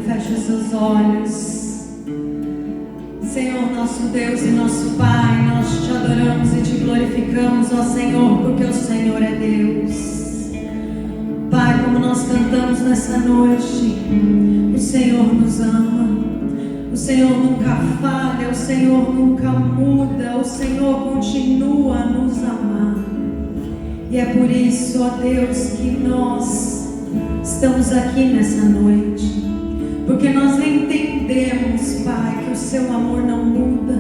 Feche os seus olhos. Senhor, nosso Deus e nosso Pai, nós te adoramos e te glorificamos, ó Senhor, porque o Senhor é Deus. Pai, como nós cantamos nessa noite, o Senhor nos ama, o Senhor nunca falha, o Senhor nunca muda, o Senhor continua a nos amar. E é por isso, ó Deus, que nós estamos aqui nessa noite, porque nós entendemos, Pai, que o seu amor não muda.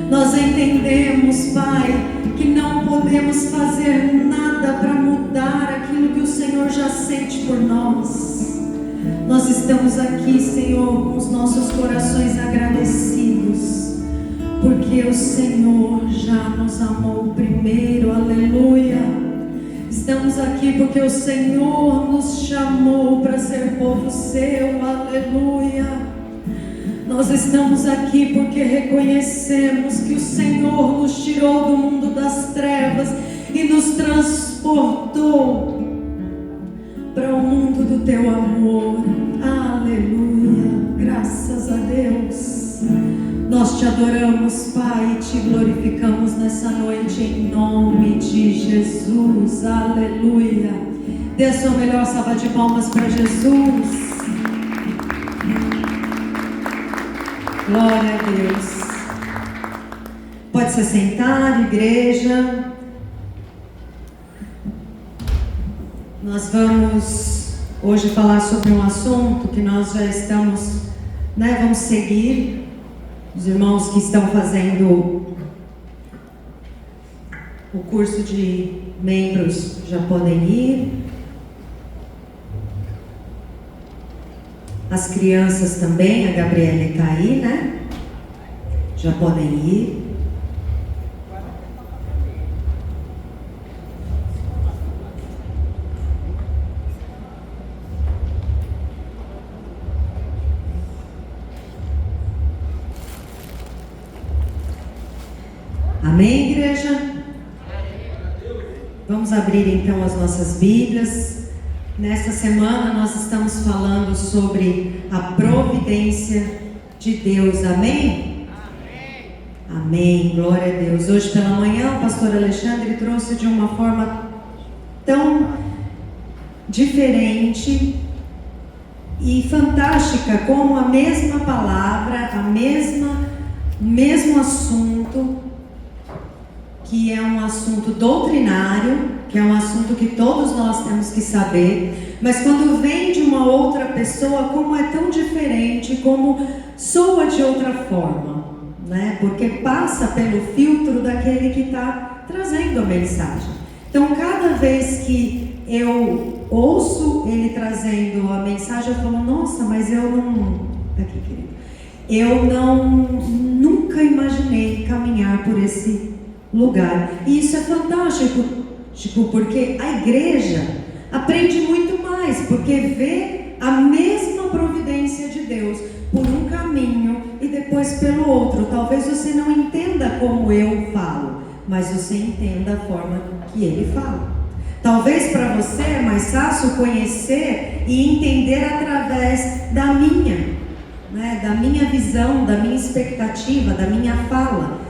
Nós entendemos, Pai, que não podemos fazer nada para mudar aquilo que o Senhor já sente por nós. Nós estamos aqui, Senhor, com os nossos corações agradecidos, porque o Senhor já nos amou primeiro, aleluia. Estamos aqui porque o Senhor nos chamou para ser povo seu, aleluia. Nós estamos aqui porque reconhecemos que o Senhor nos tirou do mundo das trevas e nos transportou para o mundo do teu amor, aleluia. Graças a Deus. Nós te adoramos, Pai, e te glorificamos nessa noite em nome de Jesus, aleluia. Dê a sua melhor salva de palmas para Jesus. Glória a Deus. Pode se sentar, igreja. Nós vamos hoje falar sobre um assunto que nós já estamos, vamos seguir. Os irmãos que estão fazendo o curso de membros já podem ir. As crianças também, a Gabriela está aí, né? Já podem ir. Amém, igreja? Vamos abrir então as nossas Bíblias. Nesta semana nós estamos falando sobre a providência de Deus. Amém? Amém. Amém, glória a Deus. Hoje pela manhã o pastor Alexandre trouxe de uma forma tão diferente e fantástica, como a mesma palavra, o mesmo assunto, que é um assunto doutrinário, que é um assunto que todos nós temos que saber, mas quando vem de uma outra pessoa, como é tão diferente, como soa de outra forma, né? Porque passa pelo filtro daquele que está trazendo a mensagem. Então, cada vez que eu ouço ele trazendo a mensagem, eu falo, nossa, mas eu não... Aqui, querido. Eu nunca imaginei caminhar por esse lugar. E isso é fantástico, porque a igreja aprende muito mais, porque vê a mesma providência de Deus por um caminho e depois pelo outro. Talvez você não entenda como eu falo, mas você entenda a forma que ele fala. Talvez para você é mais fácil conhecer e entender através da minha visão, da minha expectativa, da minha fala.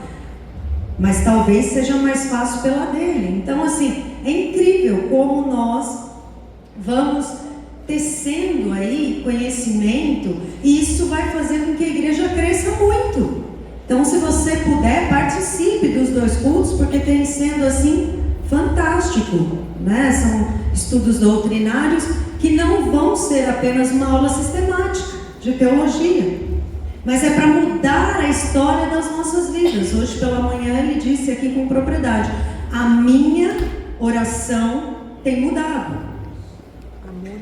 Mas talvez seja mais fácil pela dele. Então, assim, é incrível como nós vamos tecendo aí conhecimento, e isso vai fazer com que a igreja cresça muito. Então, se você puder, participe dos 2 cultos, porque tem sendo assim fantástico, né? São estudos doutrinários que não vão ser apenas uma aula sistemática de teologia, mas é para mudar a história das nossas vidas. Hoje pela manhã ele disse aqui com propriedade: a minha oração tem mudado.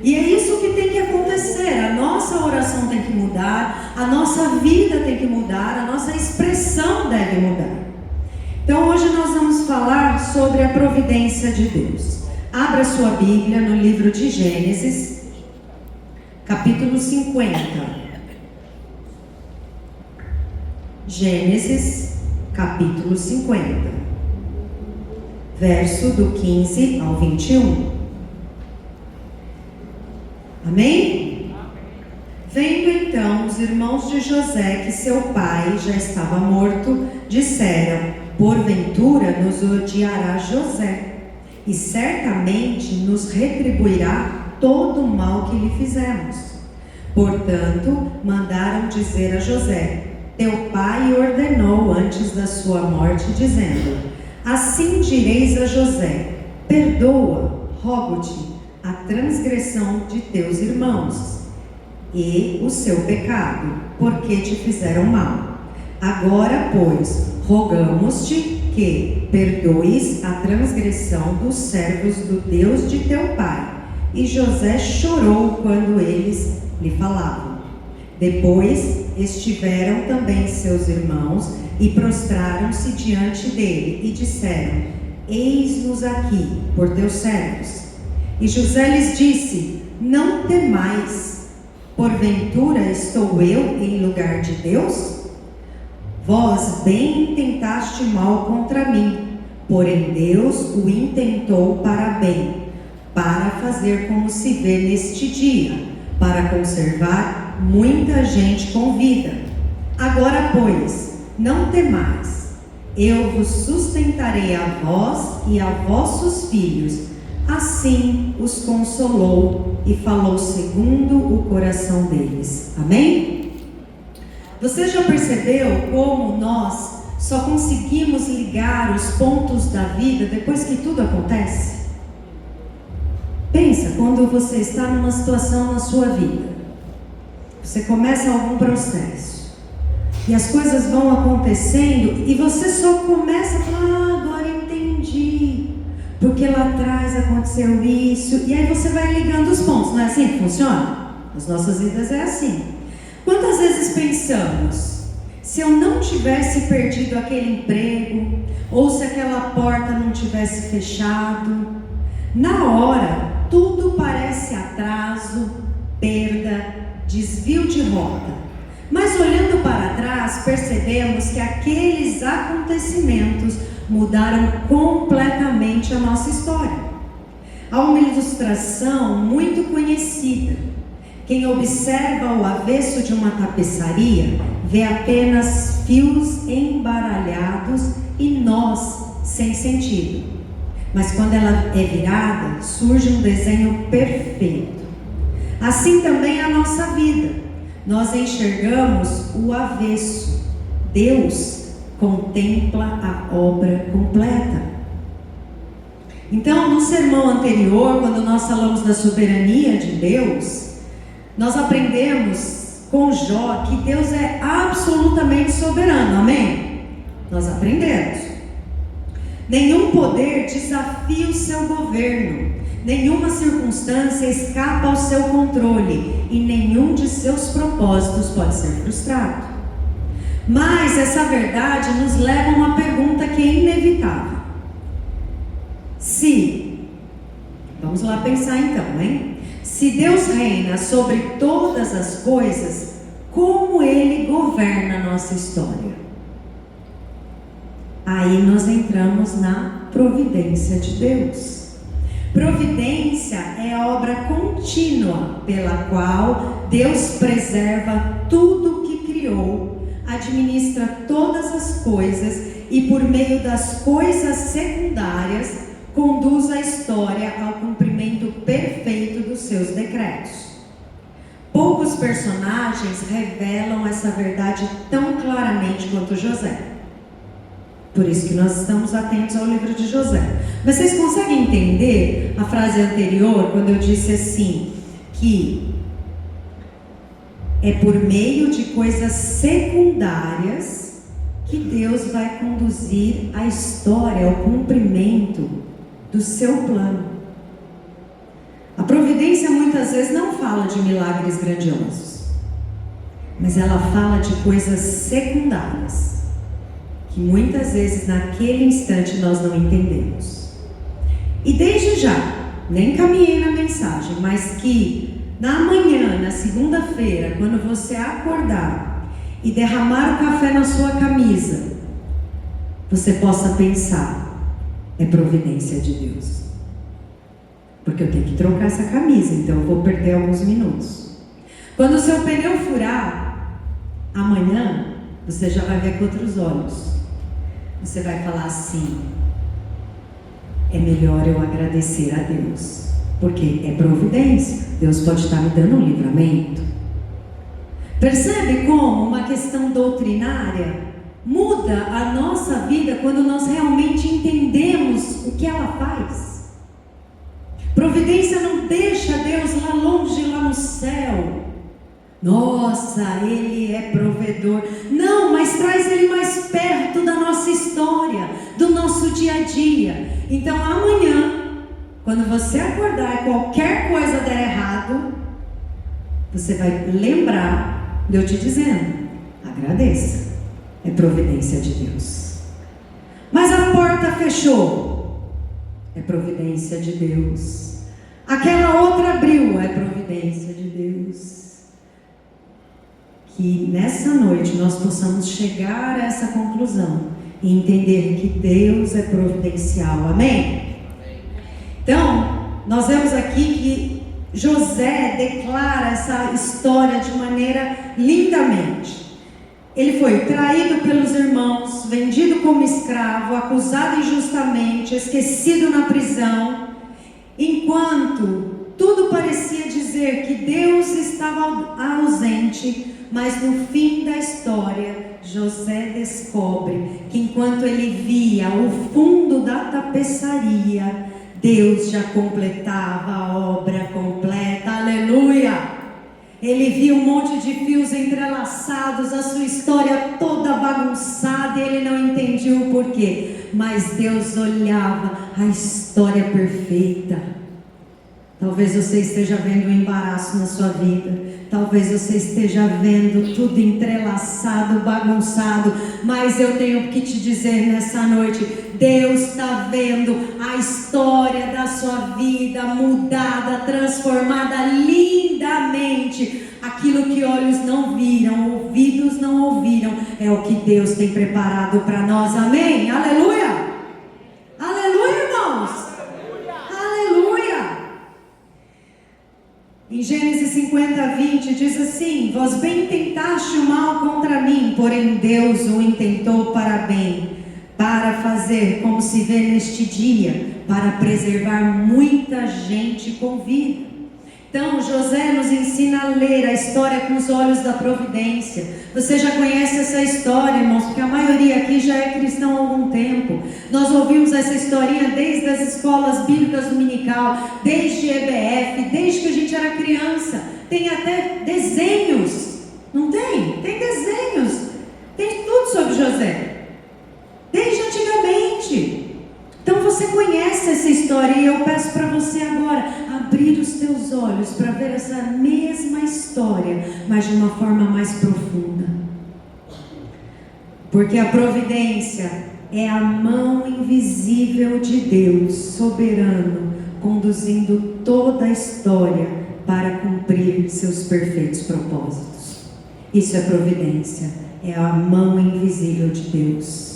E é isso que tem que acontecer. A nossa oração tem que mudar, a nossa vida tem que mudar, a nossa expressão deve mudar. Então hoje nós vamos falar sobre a providência de Deus. Abra sua Bíblia no livro de Gênesis, capítulo 50. Gênesis, capítulo 50, verso do 15 ao 21. Amém? Vendo então os irmãos de José que seu pai já estava morto, disseram: porventura nos odiará José, e certamente nos retribuirá todo o mal que lhe fizemos. Portanto, mandaram dizer a José: teu pai ordenou antes da sua morte, dizendo: assim direis a José: perdoa, rogo-te, a transgressão de teus irmãos e o seu pecado, porque te fizeram mal. Agora, pois, rogamos-te que perdoes a transgressão dos servos do Deus de teu pai. E José chorou quando eles lhe falavam. Depois estiveram também seus irmãos e prostraram-se diante dele e disseram: eis-nos aqui por teus servos. E José lhes disse: não temais, porventura estou eu em lugar de Deus? Vós bem intentaste mal contra mim, porém Deus o intentou para bem, para fazer como se vê neste dia, para conservar muita gente com vida. Agora, pois, não temais, eu vos sustentarei a vós e a vossos filhos. Assim os consolou e falou segundo o coração deles. Amém? Você já percebeu como nós só conseguimos ligar os pontos da vida depois que tudo acontece? Pensa quando você está numa situação na sua vida. Você começa algum processo e as coisas vão acontecendo e você só começa a falar: agora entendi, porque lá atrás aconteceu isso. E aí você vai ligando os pontos. Não é assim que funciona? As nossas vidas é assim. Quantas vezes pensamos: se eu não tivesse perdido aquele emprego, ou se aquela porta não tivesse fechado, na hora tudo parece atraso, perda, desvio de rota. Mas olhando para trás, percebemos que aqueles acontecimentos mudaram completamente a nossa história. Há uma ilustração muito conhecida. Quem observa o avesso de uma tapeçaria vê apenas fios embaralhados e nós sem sentido. Mas quando ela é virada, surge um desenho perfeito. Assim também é a nossa vida. Nós enxergamos o avesso. Deus contempla a obra completa. Então, no sermão anterior, quando nós falamos da soberania de Deus, nós aprendemos com Jó que Deus é absolutamente soberano, amém? Nós aprendemos. Nenhum poder desafia o seu governo, nenhuma circunstância escapa ao seu controle e nenhum de seus propósitos pode ser frustrado. Mas essa verdade nos leva a uma pergunta que é inevitável. Vamos lá pensar então, hein? Se Deus reina sobre todas as coisas, como Ele governa a nossa história? Aí nós entramos na providência de Deus. Providência é a obra contínua pela qual Deus preserva tudo o que criou, administra todas as coisas e por meio das coisas secundárias conduz a história ao cumprimento perfeito dos seus decretos. Poucos personagens revelam essa verdade tão claramente quanto José. Por isso que nós estamos atentos ao livro de José. Mas vocês conseguem entender a frase anterior, quando eu disse assim, que é por meio de coisas secundárias que Deus vai conduzir a história ao cumprimento do seu plano. A providência muitas vezes não fala de milagres grandiosos, mas ela fala de coisas secundárias, que muitas vezes naquele instante nós não entendemos. E desde já, nem caminhei na mensagem, mas que na manhã, na segunda-feira, quando você acordar e derramar o café na sua camisa, você possa pensar: é providência de Deus, porque eu tenho que trocar essa camisa, então eu vou perder alguns minutos. Quando seu pneu furar, amanhã você já vai ver com outros olhos. Você vai falar assim: é melhor eu agradecer a Deus, porque é providência. Deus pode estar me dando um livramento. Percebe como uma questão doutrinária muda a nossa vida quando nós realmente entendemos o que ela faz? Providência não deixa Deus lá longe, lá no céu. Nossa, Ele é provedor. Não, mas traz Ele mais perto da nossa história, do nosso dia a dia. Então amanhã, quando você acordar e qualquer coisa der errado, você vai lembrar de eu te dizendo: agradeça, é providência de Deus. Mas a porta fechou, é providência de Deus. Aquela outra abriu, é providência de Deus. Que nessa noite nós possamos chegar a essa conclusão e entender que Deus é providencial. Amém? Então, nós vemos aqui que José declara essa história de maneira lindamente. Ele foi traído pelos irmãos, vendido como escravo, acusado injustamente, esquecido na prisão, enquanto tudo parecia dizer que Deus estava ausente. Mas no fim da história, José descobre que enquanto ele via o fundo da tapeçaria, Deus já completava a obra completa. Aleluia! Ele via um monte de fios entrelaçados, a sua história toda bagunçada, e ele não entendia o porquê. Mas Deus olhava a história perfeita. Talvez você esteja vendo um embaraço na sua vida. Talvez você esteja vendo tudo entrelaçado, bagunçado. Mas eu tenho que te dizer nessa noite: Deus está vendo a história da sua vida mudada, transformada lindamente. Aquilo que olhos não viram, ouvidos não ouviram, é o que Deus tem preparado para nós. Amém? Aleluia! Aleluia, irmãos! Aleluia! Em Gênesis 50:20 diz assim: vós bem tentaste o mal contra mim, porém Deus o intentou para bem, para fazer como se vê neste dia, para preservar muita gente com vida. Então José nos ensina a ler a história com os olhos da providência. Você já conhece essa história, irmãos, porque a maioria aqui já é cristão há algum tempo. Nós ouvimos essa historinha desde as escolas bíblicas dominical, desde EBF, desde que a gente era criança. Tem até desenhos, não tem? Tem desenhos, tem tudo sobre José, desde antigamente. Então você conhece essa história, e eu peço para você agora abrir os teus olhos para ver essa mesma história, mas de uma forma mais profunda. Porque a providência é a mão invisível de Deus, soberano, conduzindo toda a história para cumprir seus perfeitos propósitos. Isso é providência, é a mão invisível de Deus.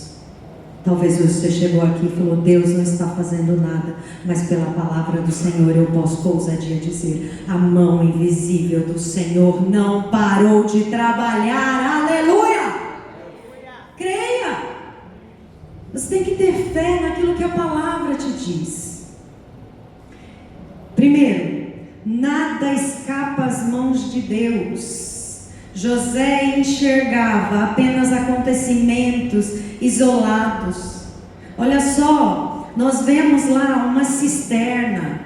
Talvez você chegou aqui e falou: Deus não está fazendo nada, mas pela palavra do Senhor eu posso com ousadia dizer: a mão invisível do Senhor não parou de trabalhar. Aleluia! Creia! Você tem que ter fé naquilo que a palavra te diz. Primeiro, nada escapa às mãos de Deus. José enxergava apenas acontecimentos isolados. Olha só, nós vemos lá uma cisterna,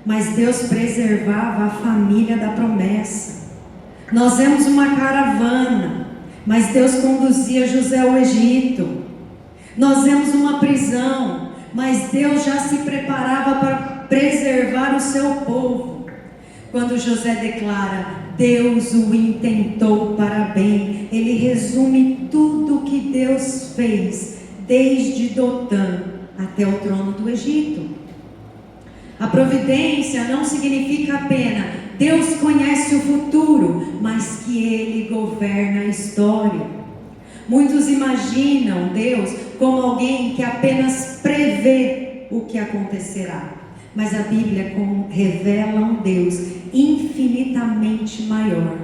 mas Deus preservava a família da promessa. Nós vemos uma caravana, mas Deus conduzia José ao Egito. Nós vemos uma prisão, mas Deus já se preparava para preservar o seu povo. Quando José declara: Deus o intentou para bem, ele resume tudo o que Deus fez, desde Dotã até o trono do Egito. A providência não significa apenas Deus conhece o futuro, mas que Ele governa a história. Muitos imaginam Deus como alguém que apenas prevê o que acontecerá. Mas a Bíblia revela um Deus infinitamente maior,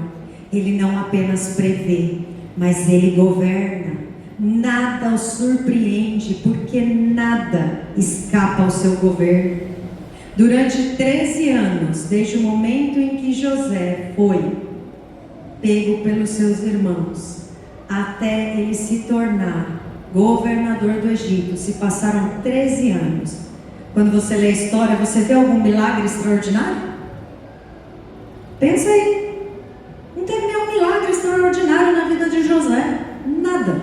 Ele não apenas prevê, mas Ele governa. Nada o surpreende, porque nada escapa ao seu governo. Durante 13 anos, desde o momento em que José foi pego pelos seus irmãos, até ele se tornar governador do Egito, se passaram 13 anos. Quando você lê a história, você vê algum milagre extraordinário? Pensa aí. Não teve nenhum milagre extraordinário na vida de José. Nada.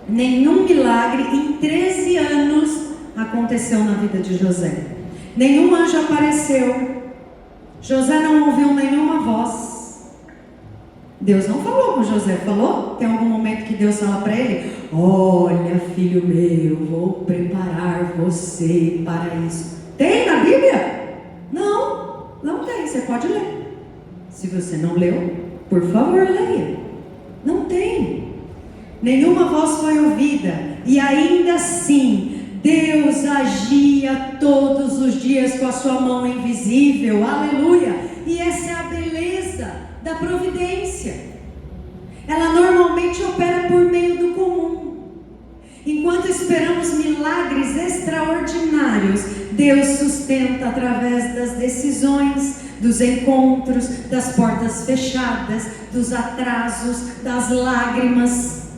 Nenhum milagre em 13 anos aconteceu na vida de José. Nenhum anjo apareceu. José não ouviu nenhuma voz. Deus não falou com José, falou? Tem algum momento que Deus fala para ele: olha, filho meu, vou preparar você para isso. Tem na Bíblia? Não, não tem, você pode ler. Se você não leu, por favor, leia. Não tem. Nenhuma voz foi ouvida. E ainda assim, Deus agia todos os dias com a sua mão invisível. Aleluia! E essa é a beleza da providência. Ela normalmente opera por meio do comum. Enquanto esperamos milagres extraordinários, Deus sustenta através das decisões, dos encontros, das portas fechadas, dos atrasos, das lágrimas.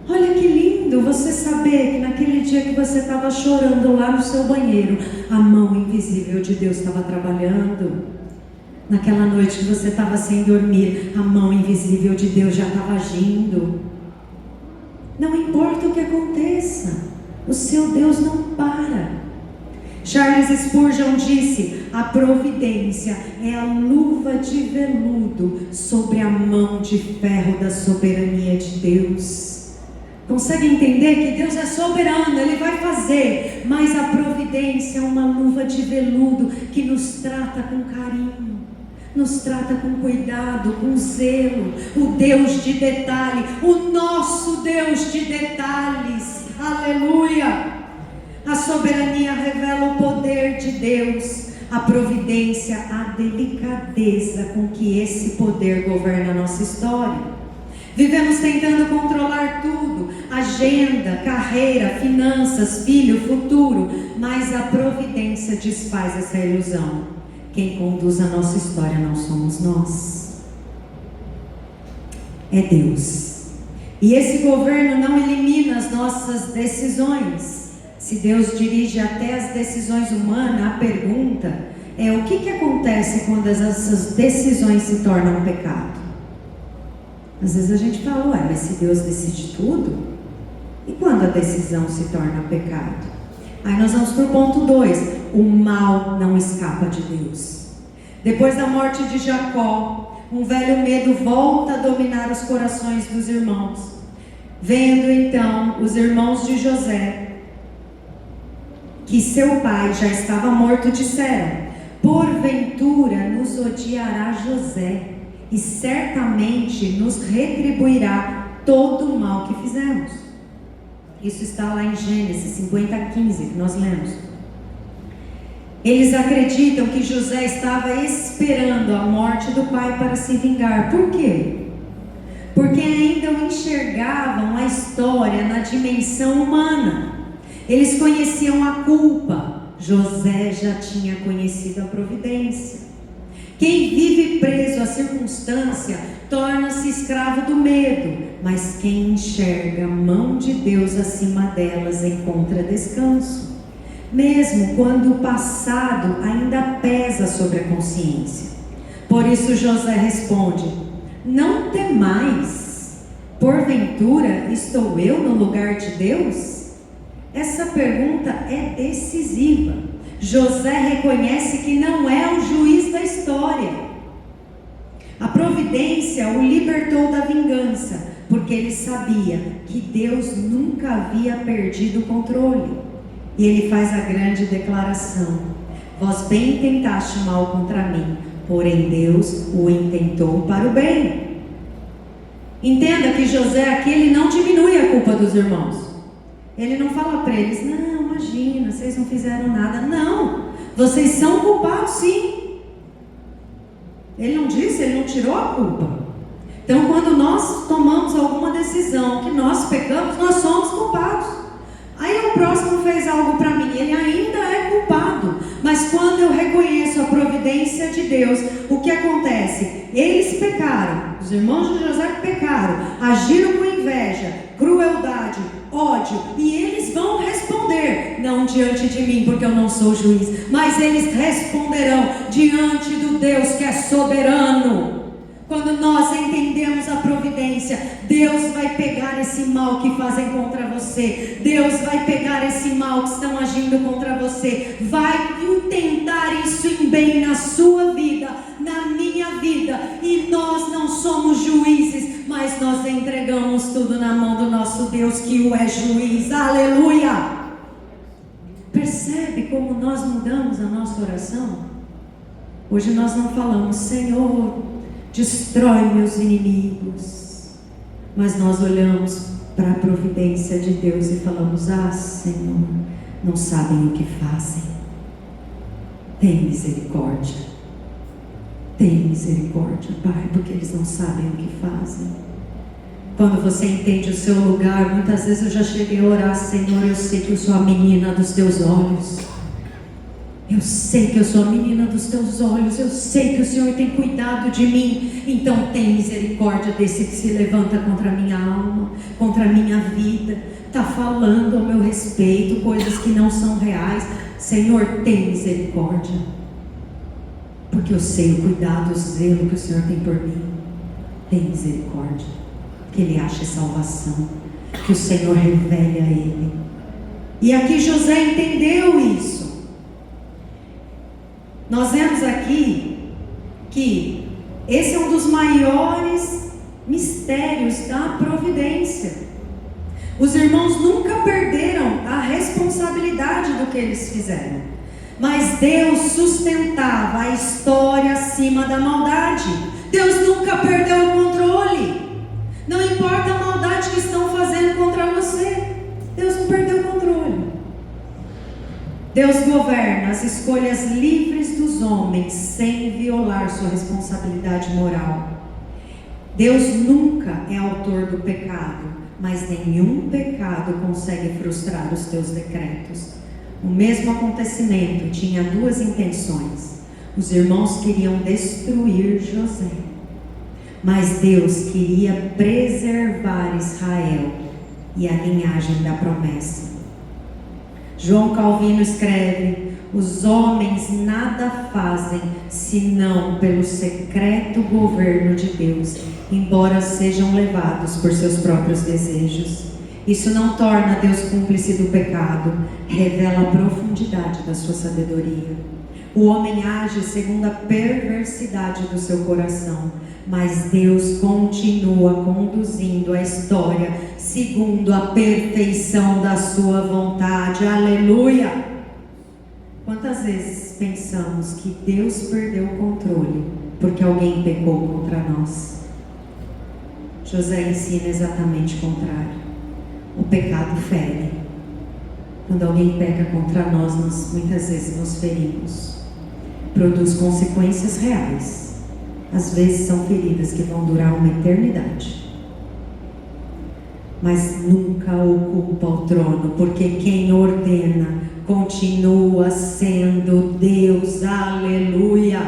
Olha que lindo você saber que naquele dia que você estava chorando lá no seu banheiro, a mão invisível de Deus estava trabalhando. Naquela noite que você estava sem dormir, a mão invisível de Deus já estava agindo. Não importa o que aconteça, o seu Deus não para. Charles Spurgeon disse: a providência é a luva de veludo sobre a mão de ferro da soberania de Deus. Consegue entender que Deus é soberano, Ele vai fazer, mas a providência é uma luva de veludo que nos trata com carinho, nos trata com cuidado, com zelo. O Deus de detalhe, o nosso Deus de detalhes. Aleluia! A soberania revela o poder de Deus, a providência, a delicadeza com que esse poder governa a nossa história. Vivemos tentando controlar tudo: agenda, carreira, finanças, filho, futuro, mas a providência desfaz essa ilusão. Quem conduz a nossa história não somos nós, é Deus. E esse governo não elimina as nossas decisões. Se Deus dirige até as decisões humanas, a pergunta é: o que acontece quando essas decisões se tornam pecado? Às vezes a gente fala: ué, mas se Deus decide tudo, e quando a decisão se torna pecado? Aí nós vamos para o ponto 2: o mal não escapa de Deus. Depois da morte de Jacó, um velho medo volta a dominar os corações dos irmãos. Vendo então os irmãos de José que seu pai já estava morto, disseram: porventura nos odiará José, e certamente nos retribuirá todo o mal que fizemos. Isso está lá em Gênesis 50:15, que nós lemos. Eles acreditam que José estava esperando a morte do pai para se vingar. Por quê? Porque ainda o enxergavam a história na dimensão humana. Eles conheciam a culpa. José já tinha conhecido a providência. Quem vive preso à circunstância torna-se escravo do medo, mas quem enxerga a mão de Deus acima delas encontra descanso, mesmo quando o passado ainda pesa sobre a consciência. Por isso José responde: não temais, porventura estou eu no lugar de Deus? Essa pergunta é decisiva. José reconhece que não é o juiz da história. A providência o libertou da vingança, porque ele sabia que Deus nunca havia perdido o controle. E ele faz a grande declaração: vós bem intentaste mal contra mim, porém Deus o intentou para o bem. Entenda que José aqui, ele não diminui a culpa dos irmãos. Ele não fala para eles: não, imagina, vocês não fizeram nada. Não, vocês são culpados sim. Ele não disse, ele não tirou a culpa. Então, quando nós tomamos alguma decisão que nós pecamos, nós somos culpados. Aí o próximo fez algo para mim, ele ainda é culpado. Mas quando eu reconheço a providência de Deus, o que acontece? Eles pecaram, os irmãos de José pecaram, agiram com inveja, crueldade, ódio, e eles vão responder, não diante de mim, porque eu não sou juiz, mas eles responderão diante do Deus que é soberano. Quando nós entendemos a providência, Deus vai pegar esse mal que fazem contra você, Deus vai pegar esse mal que estão agindo contra você, vai intentar isso em bem na sua vida, na minha vida, e nós não somos juízes, mas nós entregamos tudo na mão do nosso Deus que o é juiz. Aleluia! Percebe como nós mudamos a nossa oração? Hoje nós não falamos, Senhor, destrói meus inimigos, mas nós olhamos para a providência de Deus e falamos, ah, Senhor, não sabem o que fazem, tem misericórdia, Pai, porque eles não sabem o que fazem. Quando você entende o seu lugar, muitas vezes eu já cheguei a orar, Senhor, eu sei que eu sou a menina dos teus olhos, eu sei que eu sou a menina dos teus olhos, eu sei que o Senhor tem cuidado de mim, então tem misericórdia desse que se levanta contra a minha alma, contra a minha vida, está falando ao meu respeito coisas que não são reais. Senhor, tem misericórdia, porque eu sei o cuidado, o zelo que o Senhor tem por mim. Tem misericórdia, que Ele ache salvação, que o Senhor revele a Ele. E aqui José entendeu isso. Nós vemos aqui que esse é um dos maiores mistérios da providência. Os irmãos nunca perderam a responsabilidade do que eles fizeram, mas Deus sustentava a história acima da maldade. Deus nunca perdeu o controle. Não importa a maldade que estão fazendo contra você, Deus não perdeu o controle. Deus governa as escolhas livres dos homens sem violar sua responsabilidade moral. Deus nunca é autor do pecado, mas nenhum pecado consegue frustrar os teus decretos. O mesmo acontecimento tinha duas intenções. Os irmãos queriam destruir José, mas Deus queria preservar Israel e a linhagem da promessa. João Calvino escreve: os homens nada fazem senão pelo secreto governo de Deus, embora sejam levados por seus próprios desejos. Isso não torna Deus cúmplice do pecado, revela a profundidade da sua sabedoria. O homem age segundo a perversidade do seu coração, mas Deus continua conduzindo a história segundo a perfeição da sua vontade. Aleluia! Quantas vezes pensamos que Deus perdeu o controle porque alguém pecou contra nós? José ensina exatamente o contrário. O pecado fere. Quando alguém peca contra nós, nós muitas vezes nos ferimos. Produz consequências reais. Às vezes são feridas que vão durar uma eternidade, mas nunca ocupa o trono, porque quem ordena continua sendo Deus. Aleluia!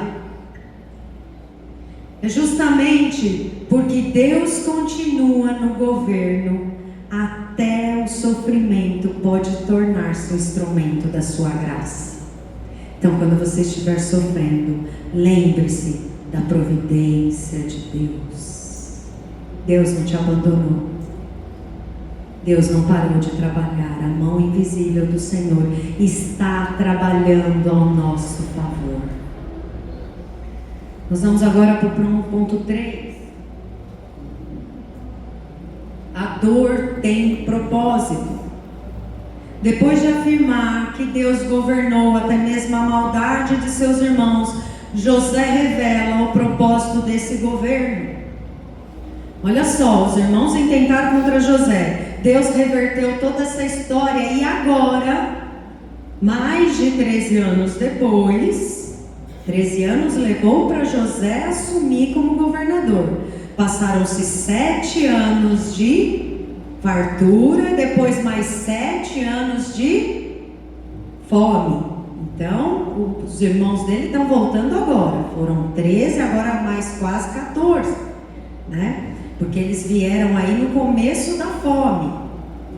É justamente porque Deus continua no governo, até o sofrimento pode tornar-se um instrumento da sua graça. Então, quando você estiver sofrendo, lembre-se da providência de Deus. Deus não te abandonou. Deus não parou de trabalhar. A mão invisível do Senhor está trabalhando ao nosso favor. Nós vamos agora para o ponto 3. A dor tem propósito. Depois de afirmar que Deus governou até mesmo a maldade de seus irmãos, José revela o propósito desse governo. Olha só, os irmãos intentaram contra José. Deus reverteu toda essa história e agora, mais de 13 anos depois, 13 anos levou para José assumir como governador. Passaram-se 7 anos de fartura, depois mais 7 anos de fome. Então, os irmãos dele estão voltando agora. Foram 13, agora mais quase 14, né? Porque eles vieram aí no começo da fome,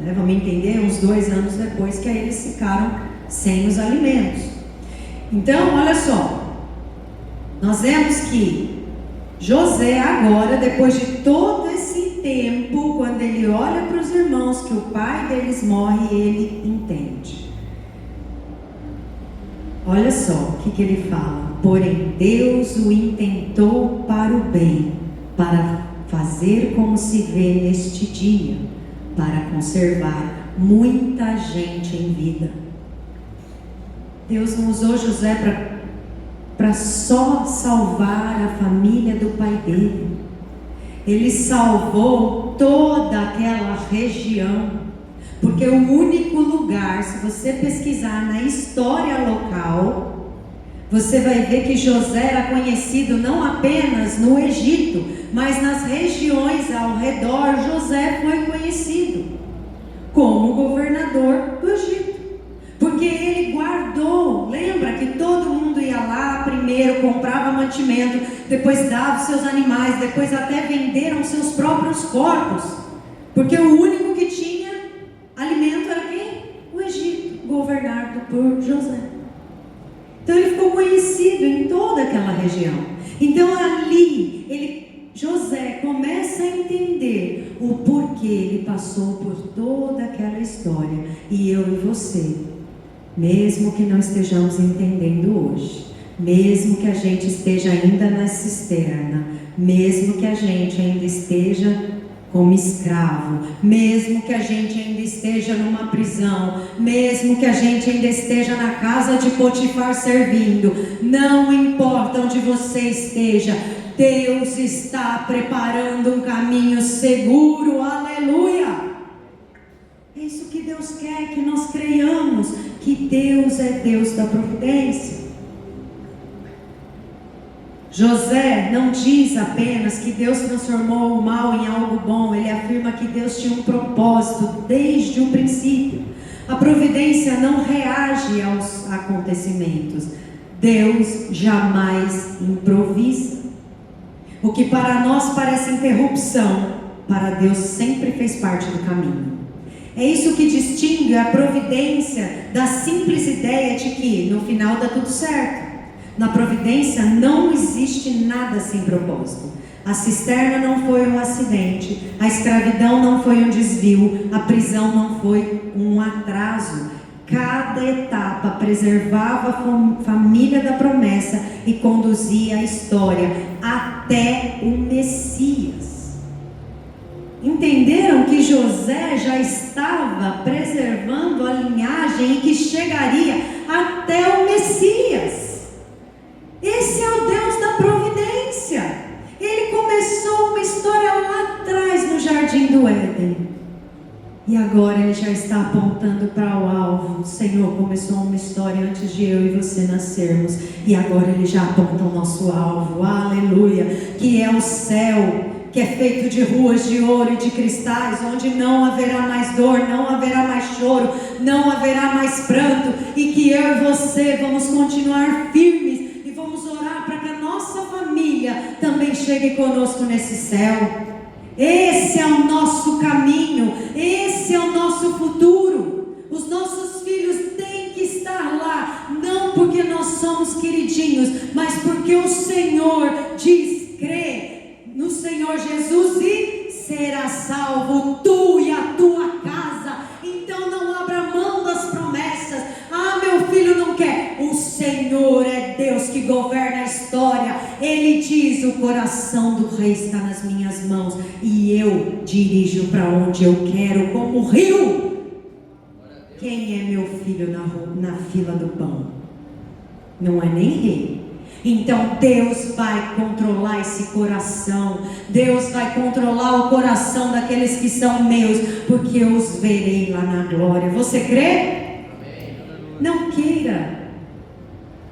né? Vamos entender, uns 2 anos depois que aí eles ficaram sem os alimentos. Então, olha só, nós vemos que José agora, depois de todo esse tempo, quando ele olha para os irmãos que o pai deles morre, ele entende. Olha só o que ele fala: porém Deus o intentou para o bem, para fazer como se vê neste dia, para conservar muita gente em vida. Deus não usou José para só salvar a família do pai dele. Ele salvou toda aquela região. Porque o único lugar, se você pesquisar na história local, você vai ver que José era conhecido não apenas no Egito, mas nas regiões ao redor. José foi conhecido como governador do Egito. Porque ele guardou, lembra que todo mundo ia lá primeiro, comprava mantimento, depois dava os seus animais, depois até venderam seus próprios corpos. Porque o único que tinha alimento era quem? O Egito, governado por José. Então ele ficou conhecido em toda aquela região. Então ali, José começa a entender o porquê ele passou por toda aquela história. E eu e você, mesmo que não estejamos entendendo hoje, mesmo que a gente esteja ainda na cisterna, mesmo que a gente ainda esteja como escravo, mesmo que a gente ainda esteja numa prisão, mesmo que a gente ainda esteja na casa de Potifar servindo, não importa onde você esteja, Deus está preparando um caminho seguro, aleluia! É isso que Deus quer, que nós creiamos, que Deus é Deus da providência. José não diz apenas que Deus transformou o mal em algo bom, ele afirma que Deus tinha um propósito desde o princípio. A providência não reage aos acontecimentos, Deus jamais improvisa. O que para nós parece interrupção, para Deus sempre fez parte do caminho. É isso que distingue a providência da simples ideia de que no final dá tudo certo. Na providência não existe nada sem propósito. A cisterna não foi um acidente, a escravidão não foi um desvio, a prisão não foi um atraso. Cada etapa preservava a família da promessa e conduzia a história até o Messias. Entenderam que José já estava preservando a linhagem e que chegaria até o Messias? Esse é o Deus da providência. Ele começou uma história lá atrás no Jardim do Éden. E agora ele já está apontando para o alvo. O Senhor começou uma história antes de eu e você nascermos. E agora ele já aponta o nosso alvo. Aleluia. Que é o céu, que é feito de ruas de ouro e de cristais, onde não haverá mais dor, não haverá mais choro, não haverá mais pranto. E que eu e você vamos continuar firmes. Vamos orar para que a nossa família também chegue conosco nesse céu. Esse é o nosso caminho, esse é o nosso futuro. Os nossos filhos têm que estar lá, não porque nós somos queridinhos, mas porque o Senhor diz: crê no Senhor Jesus e será salvo tu e a tua casa. Então não abra mão das promessas. Ah, meu filho não quer. O Senhor é Deus que governa a história. Ele diz: o coração do rei está nas minhas mãos e eu dirijo para onde eu quero, como rio. Quem é meu filho na fila do pão? Não é nem rei. Então Deus vai controlar esse coração. Deus vai controlar o coração daqueles que são meus, porque eu os verei lá na glória. Você crê? Não queira,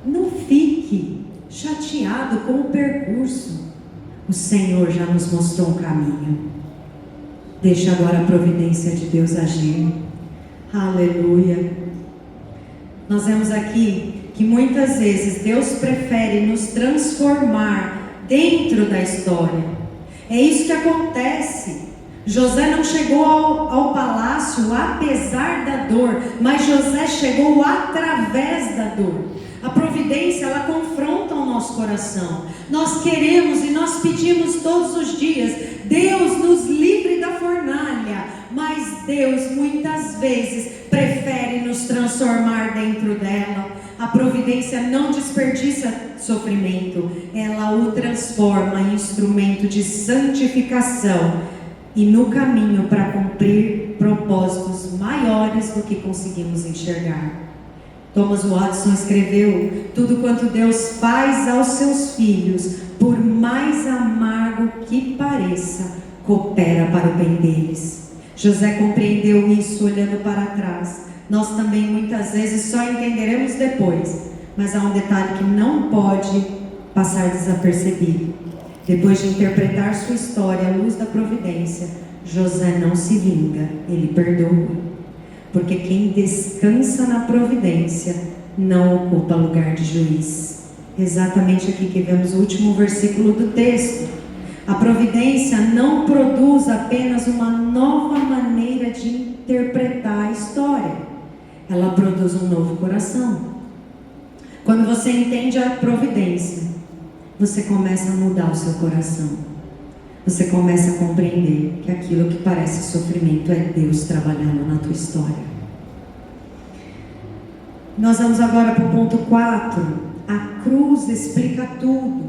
não fique chateado com o percurso. O Senhor já nos mostrou um caminho. Deixa agora a providência de Deus agir. Aleluia. Nós vemos aqui que muitas vezes Deus prefere nos transformar dentro da história. É isso que acontece. José não chegou ao palácio apesar da dor, mas José chegou através da dor. A providência, ela confronta o nosso coração. Nós queremos e nós pedimos todos os dias: Deus nos livre da fornalha. Mas Deus muitas vezes prefere nos transformar dentro dela. A providência não desperdiça sofrimento, ela o transforma em instrumento de santificação e no caminho para cumprir propósitos maiores do que conseguimos enxergar. Thomas Watson escreveu: tudo quanto Deus faz aos seus filhos, por mais amargo que pareça, coopera para o bem deles. José compreendeu isso olhando para trás. Nós também muitas vezes só entenderemos depois, mas há um detalhe que não pode passar desapercebido. Depois de interpretar sua história à luz da providência, José não se vinga, ele perdoa. Porque quem descansa na providência não ocupa lugar de juiz. Exatamente aqui que vemos o último versículo do texto. A providência não produz apenas uma nova maneira de interpretar a história. Ela produz um novo coração. Quando você entende a providência, você começa a mudar o seu coração. Você começa a compreender que aquilo que parece sofrimento é Deus trabalhando na tua história. Nós vamos agora para o ponto 4. A cruz explica tudo.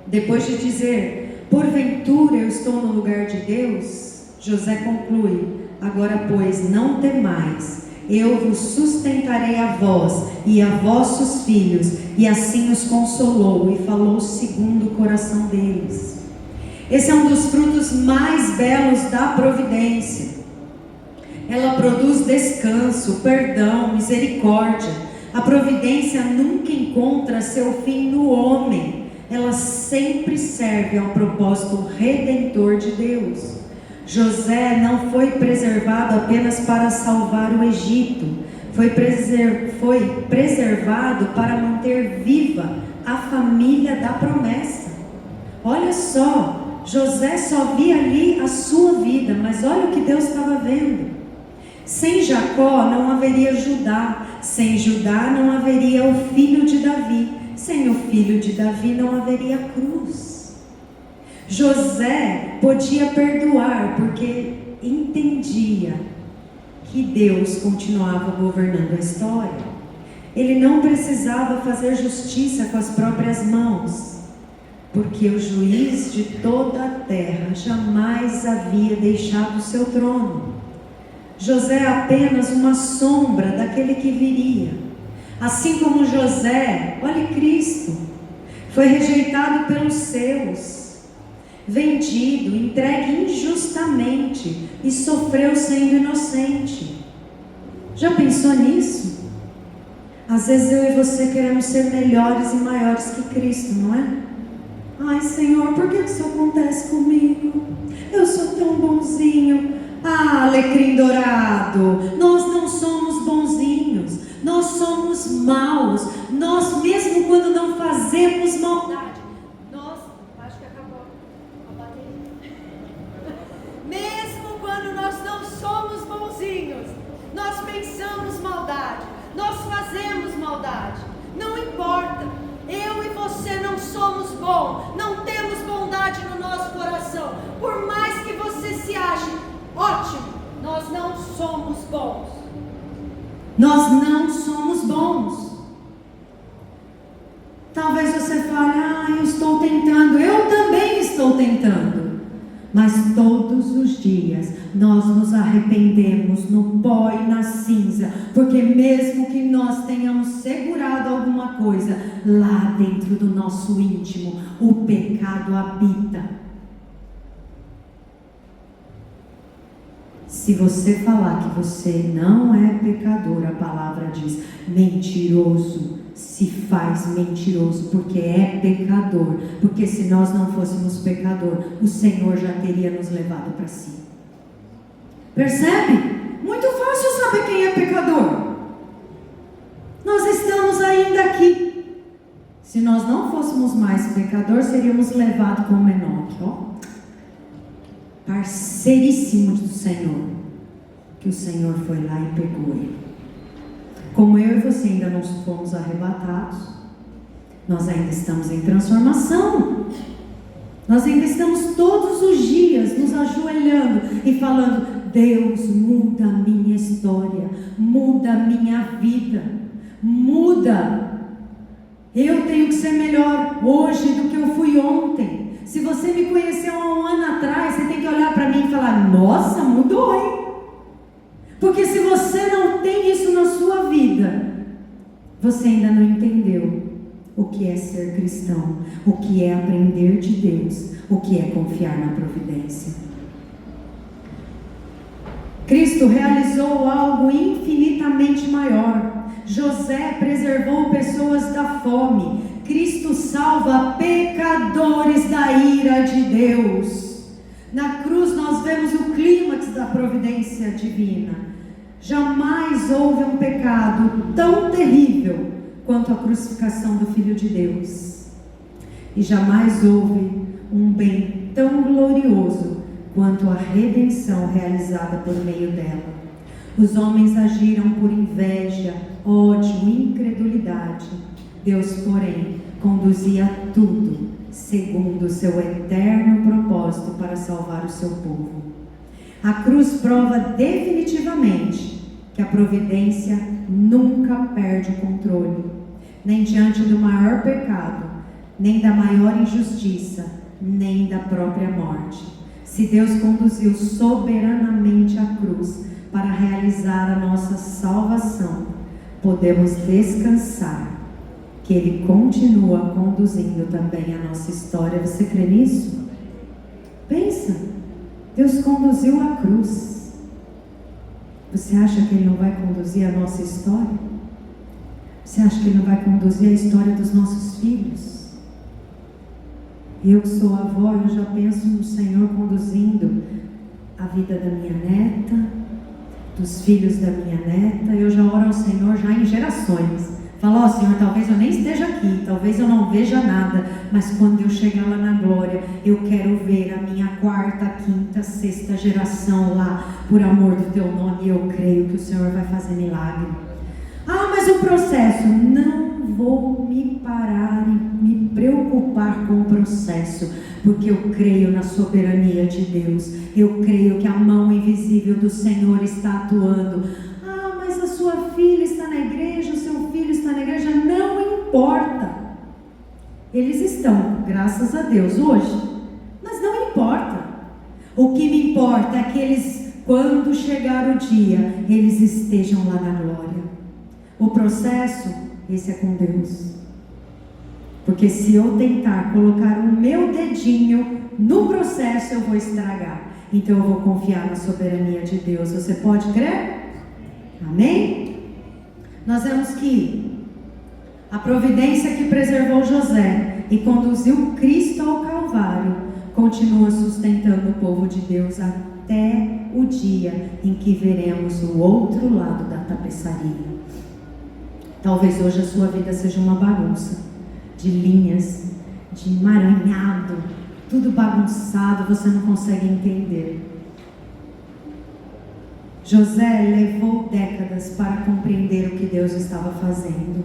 Depois de dizer: porventura eu estou no lugar de Deus, José conclui: agora pois não temais, eu vos sustentarei a vós e a vossos filhos. E assim os consolou e falou segundo o coração deles. Esse é um dos frutos mais belos da providência. Ela produz descanso, perdão, misericórdia. A providência nunca encontra seu fim no homem. Ela sempre serve ao propósito redentor de Deus. José não foi preservado apenas para salvar o Egito. Foi preservado para manter viva a família da promessa. Olha só, José só via ali a sua vida, mas olha o que Deus estava vendo. Sem Jacó não haveria Judá, sem Judá não haveria o filho de Davi, sem o filho de Davi não haveria cruz. José podia perdoar porque entendia que Deus continuava governando a história. Ele não precisava fazer justiça com as próprias mãos, porque o juiz de toda a terra jamais havia deixado o seu trono. José é apenas uma sombra daquele que viria. Assim como José, olhe Cristo, foi rejeitado pelos seus, vendido, entregue injustamente e sofreu sendo inocente. Já pensou nisso? Às vezes eu e você queremos ser melhores e maiores que Cristo, não é? Ai Senhor, por que isso acontece comigo? Eu sou tão bonzinho. Ah, alecrim dourado, nós não somos bonzinhos, nós somos maus. Nós mesmo quando não fazemos maldade, acho que acabou a bateria. Mesmo quando nós não somos bonzinhos, nós pensamos maldade, nós fazemos maldade. Não importa, eu e você não somos bons, não temos bondade no nosso coração. Por mais que você se ache ótimo, nós não somos bons. Nós não somos bons. Talvez você fale: eu estou tentando. Eu também estou tentando. Mas todos os dias nós nos arrependemos no pó e na cinza, porque mesmo que nós tenhamos segurado alguma coisa, lá dentro do nosso íntimo o pecado habita. Se você falar que você não é pecador, a palavra diz: mentiroso, se faz mentiroso, porque é pecador. Porque se nós não fôssemos pecador, o Senhor já teria nos levado para si. Percebe? Muito fácil saber quem é pecador. Nós estamos ainda aqui. Se nós não fôssemos mais pecador, seríamos levados como Enoque, ó, parceiríssimo do Senhor, que o Senhor foi lá e pegou ele. Como eu e você ainda não fomos arrebatados, nós ainda estamos em transformação. Nós ainda estamos todos os dias nos ajoelhando e falando: Deus, muda a minha história, muda a minha vida, muda. Eu tenho que ser melhor hoje do que eu fui ontem. Se você me conheceu há um ano atrás, você tem que olhar para mim e falar: nossa, mudou, hein? Porque se você não tem isso na sua vida, você ainda não entendeu o que é ser cristão, o que é aprender de Deus, o que é confiar na providência. Cristo realizou algo infinitamente maior. José preservou pessoas da fome. Cristo salva pecadores da ira de Deus. Na cruz nós vemos o clímax da providência divina. Jamais houve um pecado tão terrível quanto a crucificação do Filho de Deus. E jamais houve um bem tão glorioso quanto a redenção realizada por meio dela. Os homens agiram por inveja, ódio, incredulidade. Deus, porém, conduzia tudo segundo o seu eterno propósito para salvar o seu povo. A cruz prova definitivamente que a providência nunca perde o controle, nem diante do maior pecado, nem da maior injustiça, nem da própria morte. Se Deus conduziu soberanamente a cruz para realizar a nossa salvação, podemos descansar que Ele continua conduzindo também a nossa história. Você crê nisso? Pensa, Deus conduziu a cruz. Você acha que Ele não vai conduzir a nossa história? Você acha que Ele não vai conduzir a história dos nossos filhos? Eu que sou avó, eu já penso no Senhor conduzindo a vida da minha neta, dos filhos da minha neta. Eu já oro ao Senhor já em gerações. Falo: ó Senhor, talvez eu nem esteja aqui, talvez eu não veja nada, mas quando eu chegar lá na glória, eu quero ver a minha quarta, quinta, sexta geração lá, por amor do Teu nome, e eu creio que o Senhor vai fazer milagre. Ah, mas o processo, não vou me parar e me preocupar com o processo, porque eu creio na soberania de Deus, eu creio que a mão invisível do Senhor está atuando. Ah, mas a sua filha está na igreja, o seu filho está na igreja, não importa. Eles estão, graças a Deus, hoje, mas não importa. O que me importa é que eles, quando chegar o dia, eles estejam lá na glória. O processo, esse é com Deus. Porque se eu tentar colocar o meu dedinho no processo, eu vou estragar. Então eu vou confiar na soberania de Deus. Você pode crer? Amém? Nós vemos que a providência que preservou José e conduziu Cristo ao Calvário continua sustentando o povo de Deus até o dia em que veremos o outro lado da tapeçaria. Talvez hoje a sua vida seja uma bagunça de linhas, de emaranhado, tudo bagunçado, você não consegue entender. José levou décadas para compreender o que Deus estava fazendo.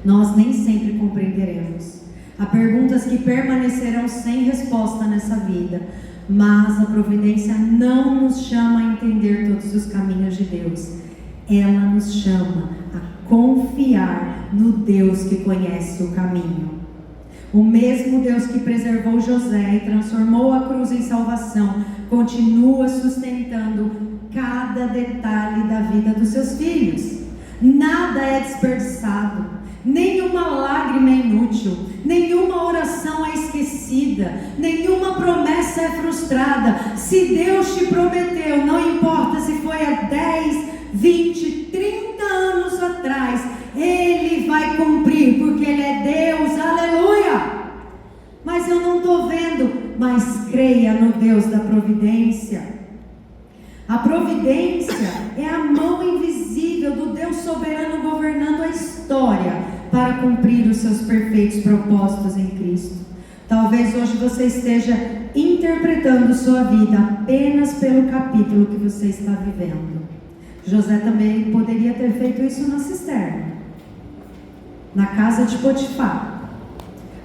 Nós nem sempre compreenderemos. Há perguntas que permanecerão sem resposta nessa vida, mas a providência não nos chama a entender todos os caminhos de Deus. Ela nos chama a confiar no Deus que conhece o caminho. O mesmo Deus que preservou José e transformou a cruz em salvação, continua sustentando cada detalhe da vida dos seus filhos. Nada é desperdiçado, nenhuma lágrima é inútil, nenhuma oração é esquecida, nenhuma promessa é frustrada. Se Deus te prometeu, não importa se foi há 10, 20, 30 anos atrás, Ele vai cumprir, porque Ele é Deus, aleluia. Mas eu não estou vendo, mas creia no Deus da providência. A providência é a mão invisível do Deus soberano governando a história para cumprir os seus perfeitos propósitos em Cristo. Talvez hoje você esteja interpretando sua vida apenas pelo capítulo que você está vivendo. José também poderia ter feito isso na cisterna, na casa de Potifar,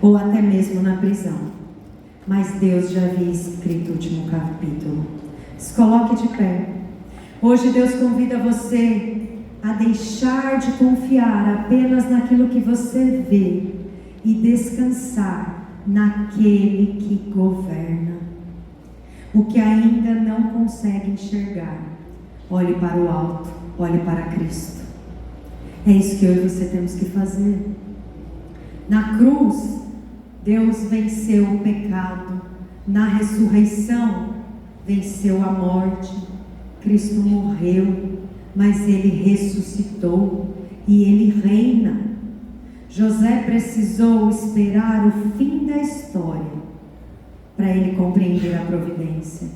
ou até mesmo na prisão. Mas Deus já havia escrito o último capítulo. Se coloque de pé. Hoje Deus convida você a deixar de confiar apenas naquilo que você vê e descansar naquele que governa. O que ainda não consegue enxergar, olhe para o alto, olhe para Cristo. É isso que eu e você temos que fazer. Na cruz, Deus venceu o pecado. Na ressurreição, venceu a morte. Cristo morreu, mas Ele ressuscitou e Ele reina. José precisou esperar o fim da história para ele compreender a providência.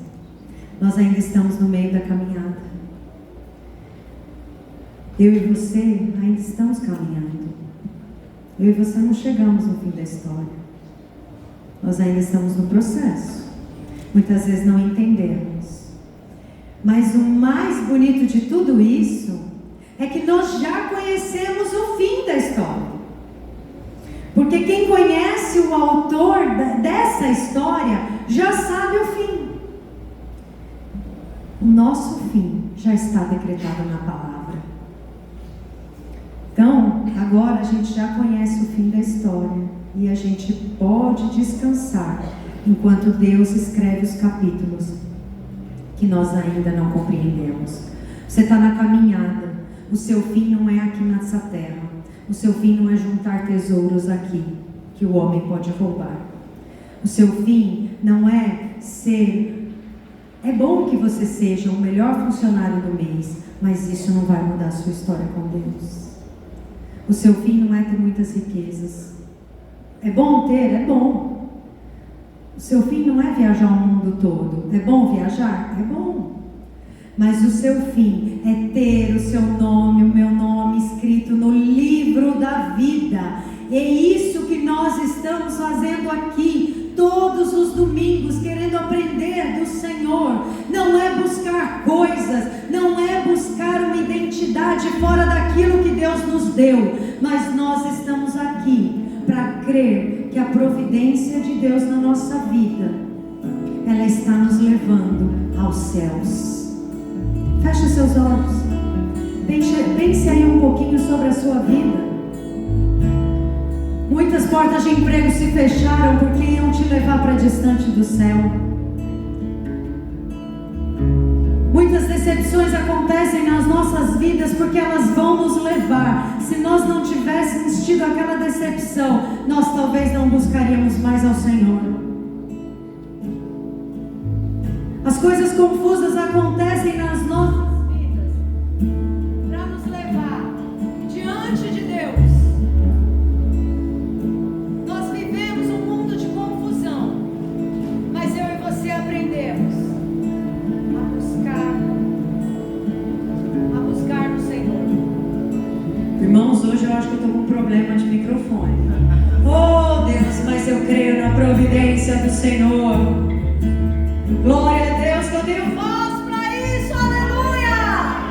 Nós ainda estamos no meio da caminhada. Eu e você ainda estamos caminhando. Eu e você não chegamos no fim da história. Nós ainda estamos no processo. Muitas vezes não entendemos. Mas o mais bonito de tudo isso é que nós já conhecemos o fim da história. Porque quem conhece o autor dessa história já sabe o fim. O nosso fim já está decretado na palavra. Então, agora a gente já conhece o fim da história e a gente pode descansar enquanto Deus escreve os capítulos que nós ainda não compreendemos. Você está na caminhada. O seu fim não é aqui nessa terra. O seu fim não é juntar tesouros aqui, que o homem pode roubar. O seu fim não é ser... É bom que você seja o melhor funcionário do mês, mas isso não vai mudar a sua história com Deus. O seu fim não é ter muitas riquezas. É bom ter? É bom. O seu fim não é viajar o mundo todo. É bom viajar? É bom. Mas o seu fim é ter o seu nome, o meu nome escrito no livro da vida. É isso que nós estamos fazendo aqui, todos os domingos, querendo aprender do Senhor. Não é buscar coisas, não é buscar uma identidade fora daquilo que Deus nos deu. Mas nós estamos aqui para crer que a providência de Deus na nossa vida, ela está nos levando aos céus. Feche os seus olhos. Pense aí um pouquinho sobre a sua vida. Muitas portas de emprego se fecharam porque iam te levar para distante do céu. Muitas decepções acontecem nas nossas vidas porque elas vão nos levar. Se nós não tivéssemos tido aquela decepção, nós talvez não buscaríamos mais ao Senhor. As coisas confusas acontecem nas nossas vidas para nos levar diante de Deus. Nós vivemos um mundo de confusão, mas eu e você aprendemos a buscar no Senhor. Irmãos, hoje eu acho que eu estou com um problema de microfone. Oh Deus, mas eu creio na providência do Senhor. Glória a Deus, que eu tenho voz para isso, aleluia!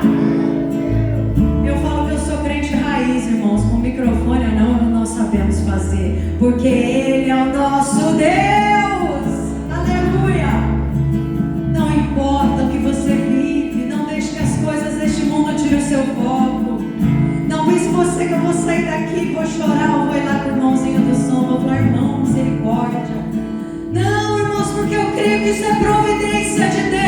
Eu falo que eu sou crente raiz, irmãos, com microfone ou não, nós sabemos fazer, porque Ele é o nosso Deus, aleluia! Não importa o que você vive, não deixe que as coisas deste mundo tirem o seu foco. Não pense você que eu vou sair daqui, vou chorar, ou vou ir lá com o irmãozinho do som, vou falar, irmão, misericórdia. Não, irmãos, porque eu creio que isso é providência de Deus.